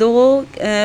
2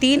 3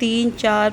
3, 4,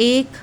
1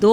2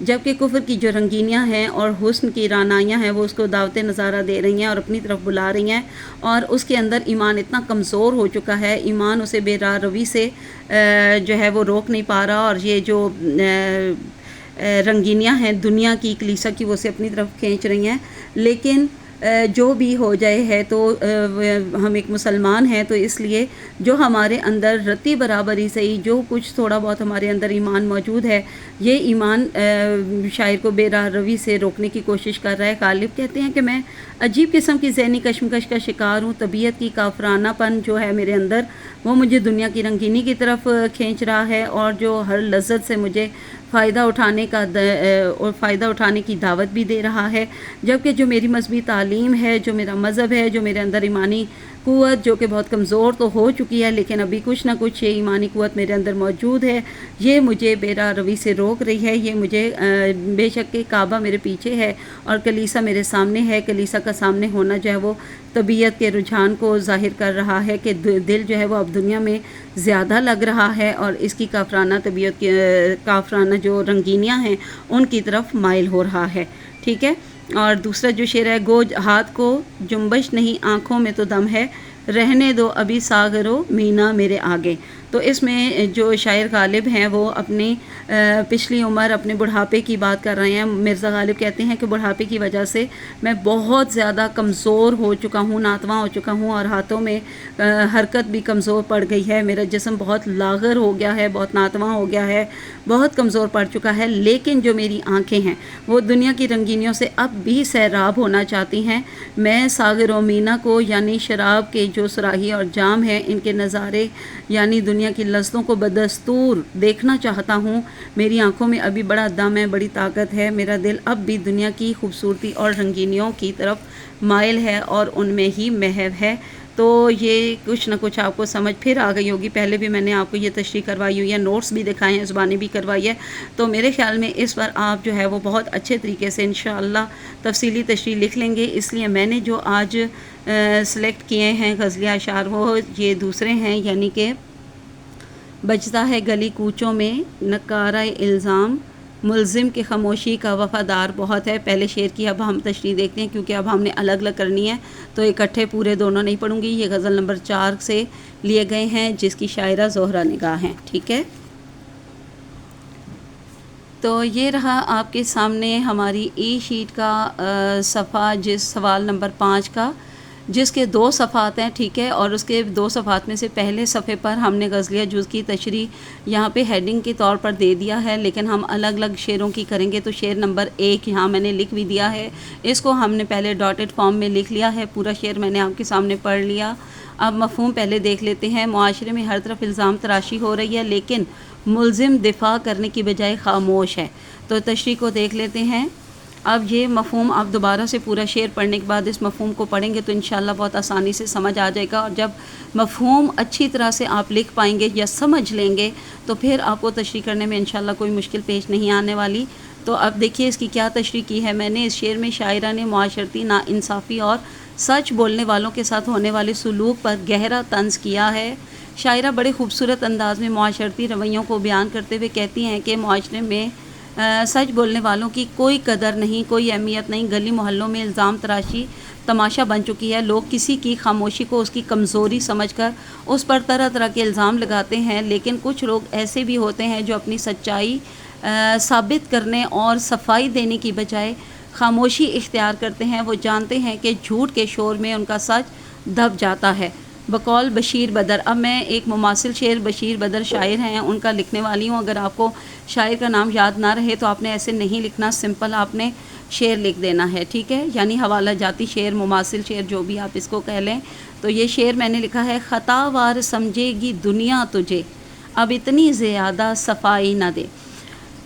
جبکہ کفر کی جو رنگینیاں ہیں اور حسن کی رعنائیاں ہیں وہ اس کو دعوت نظارہ دے رہی ہیں اور اپنی طرف بلا رہی ہیں، اور اس کے اندر ایمان اتنا کمزور ہو چکا ہے، ایمان اسے بے راہ روی سے جو ہے وہ روک نہیں پا رہا، اور یہ جو رنگینیاں ہیں دنیا کی، کلیسا کی، وہ اسے اپنی طرف کھینچ رہی ہیں۔ لیکن جو بھی ہو جائے ہے تو ہم ایک مسلمان ہیں، تو اس لیے جو ہمارے اندر رتی برابری سے ہی جو کچھ تھوڑا بہت ہمارے اندر ایمان موجود ہے، یہ ایمان شاعر کو بے راہ روی سے روکنے کی کوشش کر رہا ہے۔ غالب کہتے ہیں کہ میں عجیب قسم کی ذہنی کشمکش کا شکار ہوں، طبیعت کی کافرانہ پن جو ہے میرے اندر وہ مجھے دنیا کی رنگینی کی طرف کھینچ رہا ہے، اور جو ہر لذت سے مجھے فائدہ اٹھانے کی دعوت بھی دے رہا ہے، جبکہ جو میری مذہبی تعلیم ہے، جو میرا مذہب ہے، جو میرے اندر ایمانی قوت جو کہ بہت کمزور تو ہو چکی ہے، لیکن ابھی کچھ نہ کچھ یہ ایمانی قوت میرے اندر موجود ہے، یہ مجھے بے راہ روی سے روک رہی ہے۔ یہ مجھے بے شک کہ کعبہ میرے پیچھے ہے اور کلیسا میرے سامنے ہے، کلیسا کا سامنے ہونا جو ہے وہ طبیعت کے رجحان کو ظاہر کر رہا ہے کہ دل جو ہے وہ اب دنیا میں زیادہ لگ رہا ہے، اور اس کی کافرانہ طبیعت کی کافرانہ جو رنگینیاں ہیں ان کی طرف مائل ہو رہا ہے، ٹھیک ہے۔ اور دوسرا جو شعر ہے، گو ہاتھ کو جنبش نہیں آنکھوں میں تو دم ہے، رہنے دو ابھی ساغر و مینا میرے آگے۔ تو اس میں جو شاعر غالب ہیں وہ اپنی پچھلی عمر، اپنے بڑھاپے کی بات کر رہے ہیں۔ مرزا غالب کہتے ہیں کہ بڑھاپے کی وجہ سے میں بہت زیادہ کمزور ہو چکا ہوں، ناتواں ہو چکا ہوں، اور ہاتھوں میں حرکت بھی کمزور پڑ گئی ہے، میرا جسم بہت لاغر ہو گیا ہے، بہت ناتواں ہو گیا ہے، بہت کمزور پڑ چکا ہے، لیکن جو میری آنکھیں ہیں وہ دنیا کی رنگینیوں سے اب بھی سیراب ہونا چاہتی ہیں۔ میں ساغر و مینا کو، یعنی شراب کے جو صراحی اور جام ہیں، ان کے نظارے یعنی دنیا کی لذتوں کو بدستور دیکھنا چاہتا ہوں۔ میری آنکھوں میں ابھی بڑا دم ہے، بڑی طاقت ہے، میرا دل اب بھی دنیا کی خوبصورتی اور رنگینیوں کی طرف مائل ہے اور ان میں ہی محو ہے۔ تو یہ کچھ نہ کچھ آپ کو سمجھ پھر آ گئی ہوگی، پہلے بھی میں نے آپ کو یہ تشریح کروائی ہوئی ہے، نوٹس بھی دکھائے ہیں، زبانی بھی کروائی ہے، تو میرے خیال میں اس پر آپ جو ہے وہ بہت اچھے طریقے سے انشاءاللہ تفصیلی تشریح لکھ لیں گے۔ اس لیے میں نے جو آج سلیکٹ کیے ہیں غزلیہ اشعار وہ یہ دوسرے ہیں، یعنی کہ بجتا ہے گلی کوچوں میں نکارہ الزام، ملزم کی خاموشی کا وفادار بہت ہے۔ پہلے شعر کی اب ہم تشریح دیکھتے ہیں، کیونکہ اب ہم نے الگ الگ کرنی ہے تو اکٹھے پورے دونوں نہیں پڑھوں گی۔ یہ غزل نمبر 4 سے لیے گئے ہیں، جس کی شاعرہ زہرہ نگاہ ہیں، ٹھیک ہے۔ تو یہ رہا آپ کے سامنے ہماری ای شیٹ کا صفحہ، جس سوال نمبر 5 کا، جس کے 2 صفحات ہیں، ٹھیک ہے، اور اس کے 2 صفحات میں سے پہلے صفحے پر ہم نے غزلیہ جز کی تشریح یہاں پہ ہیڈنگ کے طور پر دے دیا ہے، لیکن ہم الگ الگ شعروں کی کریں گے۔ تو شعر نمبر 1 یہاں میں نے لکھ بھی دیا ہے، اس کو ہم نے پہلے ڈاٹڈ فارم میں لکھ لیا ہے، پورا شعر میں نے آپ کے سامنے پڑھ لیا۔ اب مفہوم پہلے دیکھ لیتے ہیں۔ معاشرے میں ہر طرف الزام تراشی ہو رہی ہے، لیکن ملزم دفاع کرنے کی بجائے خاموش ہے۔ تو تشریح کو دیکھ لیتے ہیں۔ اب یہ مفہوم آپ دوبارہ سے پورا شعر پڑھنے کے بعد اس مفہوم کو پڑھیں گے تو انشاءاللہ بہت آسانی سے سمجھ آ جائے گا، اور جب مفہوم اچھی طرح سے آپ لکھ پائیں گے یا سمجھ لیں گے تو پھر آپ کو تشریح کرنے میں انشاءاللہ کوئی مشکل پیش نہیں آنے والی۔ تو اب دیکھیے اس کی کیا تشریح کی ہے میں نے۔ اس شعر میں شاعرہ نے معاشرتی ناانصافی اور سچ بولنے والوں کے ساتھ ہونے والے سلوک پر گہرا طنز کیا ہے۔ شاعرہ بڑے خوبصورت انداز میں معاشرتی رویوں کو بیان کرتے ہوئے کہتی ہیں کہ معاشرے میں سچ بولنے والوں کی کوئی قدر نہیں، کوئی اہمیت نہیں، گلی محلوں میں الزام تراشی تماشا بن چکی ہے۔ لوگ کسی کی خاموشی کو اس کی کمزوری سمجھ کر اس پر طرح طرح کے الزام لگاتے ہیں، لیکن کچھ لوگ ایسے بھی ہوتے ہیں جو اپنی سچائی ثابت کرنے اور صفائی دینے کی بجائے خاموشی اختیار کرتے ہیں۔ وہ جانتے ہیں کہ جھوٹ کے شور میں ان کا سچ دب جاتا ہے۔ بقول بشیر بدر، اب میں ایک مماثل شعر بشیر بدر شاعر ہیں ان کا لکھنے والی ہوں۔ اگر آپ کو شاعر کا نام یاد نہ رہے تو آپ نے ایسے نہیں لکھنا، سمپل آپ نے شعر لکھ دینا ہے، ٹھیک ہے، یعنی حوالہ جاتی شعر، مماثل شعر، جو بھی آپ اس کو کہہ لیں۔ تو یہ شعر میں نے لکھا ہے، خطا وار سمجھے گی دنیا تجھے، اب اتنی زیادہ صفائی نہ دے۔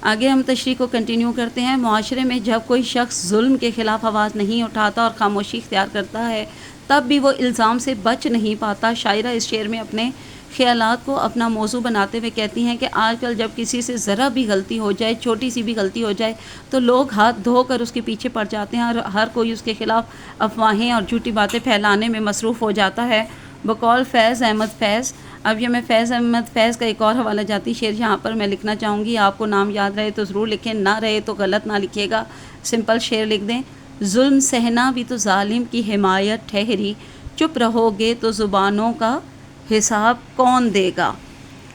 آگے ہم تشریح کو کنٹینیو کرتے ہیں۔ معاشرے میں جب کوئی شخص ظلم کے خلاف آواز نہیں اٹھاتا اور خاموشی اختیار کرتا ہے تب بھی وہ الزام سے بچ نہیں پاتا۔ شاعرہ اس شعر میں اپنے خیالات کو اپنا موضوع بناتے ہوئے کہتی ہیں کہ آج کل جب کسی سے ذرا بھی غلطی ہو جائے، چھوٹی سی بھی غلطی ہو جائے، تو لوگ ہاتھ دھو کر اس کے پیچھے پڑ جاتے ہیں اور ہر کوئی اس کے خلاف افواہیں اور جھوٹی باتیں پھیلانے میں مصروف ہو جاتا ہے۔ بقول فیض احمد فیض، اب یہ میں فیض احمد فیض کا ایک اور حوالہ جاتی شعر یہاں پر میں لکھنا چاہوں گی. آپ کو نام یاد رہے تو ضرور لکھیں, نہ رہے تو غلط نہ لکھیے گا, سمپل شعر لکھ دیں. ظلم سہنا بھی تو ظالم کی حمایت ٹھہری, چپ رہو گے تو زبانوں کا حساب کون دے گا.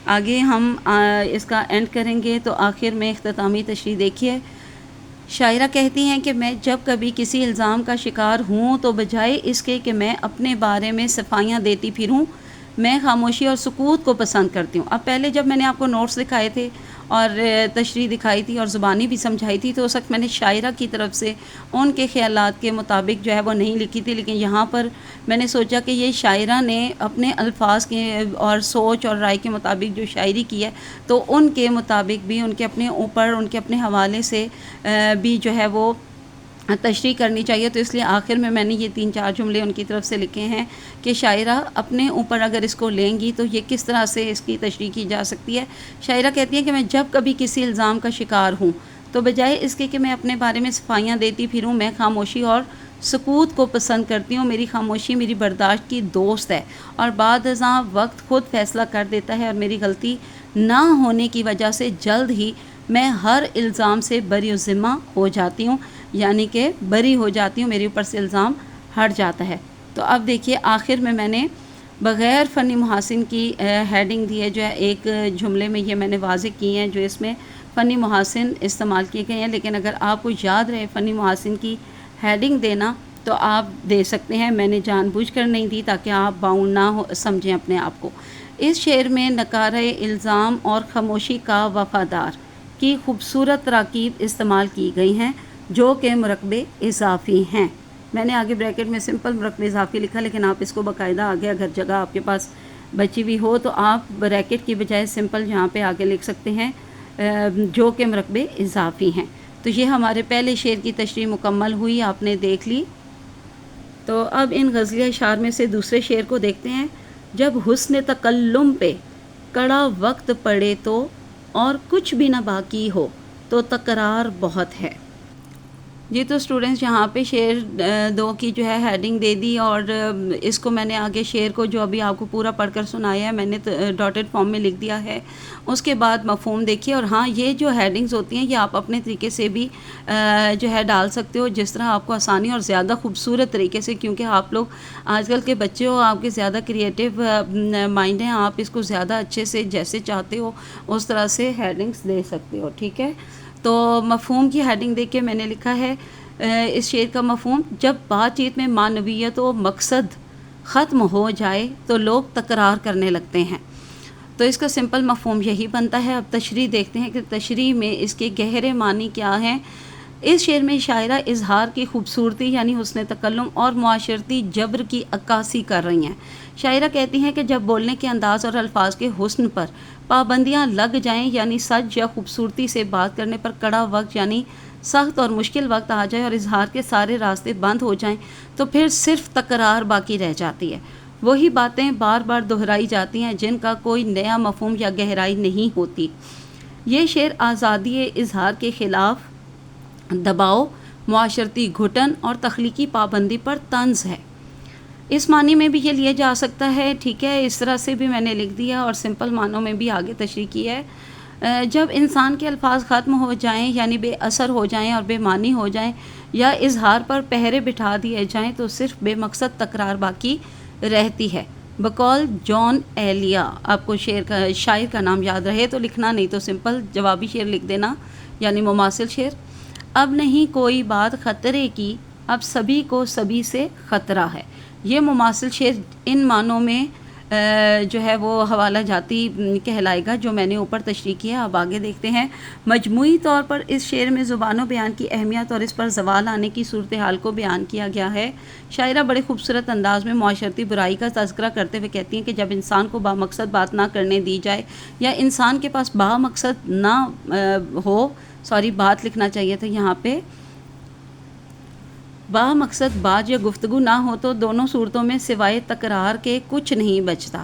آگے ہم اس کا اینڈ کریں گے. تو آخر میں اختتامی تشریح دیکھیے. شاعرہ کہتی ہیں کہ میں جب کبھی کسی الزام کا شکار ہوں تو بجائے اس کے کہ میں اپنے بارے میں صفائیاں دیتی پھروں, میں خاموشی اور سکوت کو پسند کرتی ہوں. اب پہلے جب میں نے آپ کو نوٹس دکھائے تھے اور تشریح دکھائی تھی اور زبانی بھی سمجھائی تھی تو اس وقت میں نے شاعرہ کی طرف سے ان کے خیالات کے مطابق جو ہے وہ نہیں لکھی تھی, لیکن یہاں پر میں نے سوچا کہ یہ شاعرہ نے اپنے الفاظ کے اور سوچ اور رائے کے مطابق جو شاعری کی ہے تو ان کے مطابق بھی ان کے اپنے اوپر ان کے اپنے حوالے سے بھی جو ہے وہ تشریح کرنی چاہیے. تو اس لیے آخر میں نے یہ 3-4 جملے ان کی طرف سے لکھے ہیں کہ شاعرہ اپنے اوپر اگر اس کو لیں گی تو یہ کس طرح سے اس کی تشریح کی جا سکتی ہے. شاعرہ کہتی ہے کہ میں جب کبھی کسی الزام کا شکار ہوں تو بجائے اس کے کہ میں اپنے بارے میں صفائیاں دیتی پھروں, میں خاموشی اور سکوت کو پسند کرتی ہوں. میری خاموشی میری برداشت کی دوست ہے اور بعد ازاں وقت خود فیصلہ کر دیتا ہے, اور میری غلطی نہ ہونے کی وجہ سے جلد ہی میں ہر الزام سے بری الذمہ ہو جاتی ہوں, یعنی کہ بری ہو جاتی ہوں, میرے اوپر سے الزام ہٹ جاتا ہے. تو اب دیکھیے آخر میں نے بغیر فنی محاسن کی ہیڈنگ دی ہے, جو ہے ایک جملے میں یہ میں نے واضح کی ہیں جو اس میں فنی محاسن استعمال کیے گئے ہیں. لیکن اگر آپ کو یاد رہے فنی محاسن کی ہیڈنگ دینا تو آپ دے سکتے ہیں, میں نے جان بوجھ کر نہیں دی تاکہ آپ باؤنڈ نہ سمجھیں اپنے آپ کو. اس شعر میں نکارہ الزام اور خاموشی کا وفادار کی خوبصورت تراکیب استعمال کی گئی ہیں جو کہ مرکب اضافی ہیں. میں نے آگے بریکٹ میں سمپل مرکب اضافی لکھا, لیکن آپ اس کو باقاعدہ آگے اگر جگہ آپ کے پاس بچی ہوئی ہو تو آپ بریکٹ کی بجائے سمپل یہاں پہ آگے لکھ سکتے ہیں جو کہ مرکب اضافی ہیں. تو یہ ہمارے پہلے شعر کی تشریح مکمل ہوئی, آپ نے دیکھ لی. تو اب ان غزلیہ اشعار میں سے دوسرے شعر کو دیکھتے ہیں. جب حسن تکلم پہ کڑا وقت پڑے تو اور کچھ بھی نہ باقی ہو تو تکرار بہت ہے. جی تو اسٹوڈنٹس یہاں پہ شعر 2 کی جو ہے ہیڈنگ دے دی, اور اس کو میں نے آگے شعر کو جو ابھی آپ کو پورا پڑھ کر سنایا ہے میں نے ڈاٹڈ فارم میں لکھ دیا ہے. اس کے بعد مفہوم دیکھیے. اور ہاں یہ جو ہیڈنگز ہوتی ہیں یہ آپ اپنے طریقے سے بھی جو ہے ڈال سکتے ہو جس طرح آپ کو آسانی اور زیادہ خوبصورت طریقے سے, کیونکہ آپ لوگ آج کل کے بچے ہو, آپ کے زیادہ کریٹیو مائنڈ ہیں, آپ اس کو زیادہ اچھے سے جیسے چاہتے ہو اس طرح سے ہیڈنگز دے سکتے ہو. ٹھیک ہے, تو مفہوم کی ہیڈنگ دیکھ کے میں نے لکھا ہے اس شعر کا مفہوم. جب بات چیت میں معنویت و مقصد ختم ہو جائے تو لوگ تکرار کرنے لگتے ہیں. تو اس کا سمپل مفہوم یہی بنتا ہے. اب تشریح دیکھتے ہیں کہ تشریح میں اس کے گہرے معنی کیا ہیں. اس شعر میں شاعرہ اظہار کی خوبصورتی یعنی حسن تکلم اور معاشرتی جبر کی عکاسی کر رہی ہیں. شاعرہ کہتی ہیں کہ جب بولنے کے انداز اور الفاظ کے حسن پر پابندیاں لگ جائیں, یعنی سج یا خوبصورتی سے بات کرنے پر کڑا وقت یعنی سخت اور مشکل وقت آ جائے اور اظہار کے سارے راستے بند ہو جائیں, تو پھر صرف تکرار باقی رہ جاتی ہے. وہی باتیں بار بار دہرائی جاتی ہیں جن کا کوئی نیا مفہوم یا گہرائی نہیں ہوتی. یہ شعر آزادی اظہار کے خلاف دباؤ, معاشرتی گھٹن اور تخلیقی پابندی پر طنز ہے. اس معنی میں بھی یہ لیا جا سکتا ہے. ٹھیک ہے, اس طرح سے بھی میں نے لکھ دیا اور سمپل معنوں میں بھی آگے تشریح کی ہے. جب انسان کے الفاظ ختم ہو جائیں یعنی بے اثر ہو جائیں اور بے معنی ہو جائیں یا اظہار پر پہرے بٹھا دیے جائیں تو صرف بے مقصد تکرار باقی رہتی ہے. بقول جان ایلیا, آپ کو شاعر کا نام یاد رہے تو لکھنا, نہیں تو سمپل جوابی شعر لکھ دینا یعنی مماثل شعر. اب نہیں کوئی بات خطرے کی, اب سبھی کو سبھی سے خطرہ ہے. یہ مماثل شعر ان معنوں میں جو ہے وہ حوالہ جاتی کہلائے گا جو میں نے اوپر تشریح کیا. اب آگے دیکھتے ہیں. مجموعی طور پر اس شعر میں زبان و بیان کی اہمیت اور اس پر زوال آنے کی صورتحال کو بیان کیا گیا ہے. شاعرہ بڑے خوبصورت انداز میں معاشرتی برائی کا تذکرہ کرتے ہوئے کہتی ہیں کہ جب انسان کو بامقصد بات نہ کرنے دی جائے یا انسان کے پاس بامقصد نہ بات لکھنا چاہیے تھا یہاں پہ, بامقصد بات یا گفتگو نہ ہو تو دونوں صورتوں میں سوائے تکرار کے کچھ نہیں بچتا.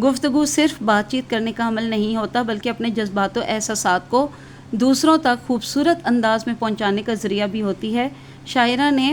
گفتگو صرف بات چیت کرنے کا عمل نہیں ہوتا بلکہ اپنے جذبات و احساسات کو دوسروں تک خوبصورت انداز میں پہنچانے کا ذریعہ بھی ہوتی ہے. شاعرہ نے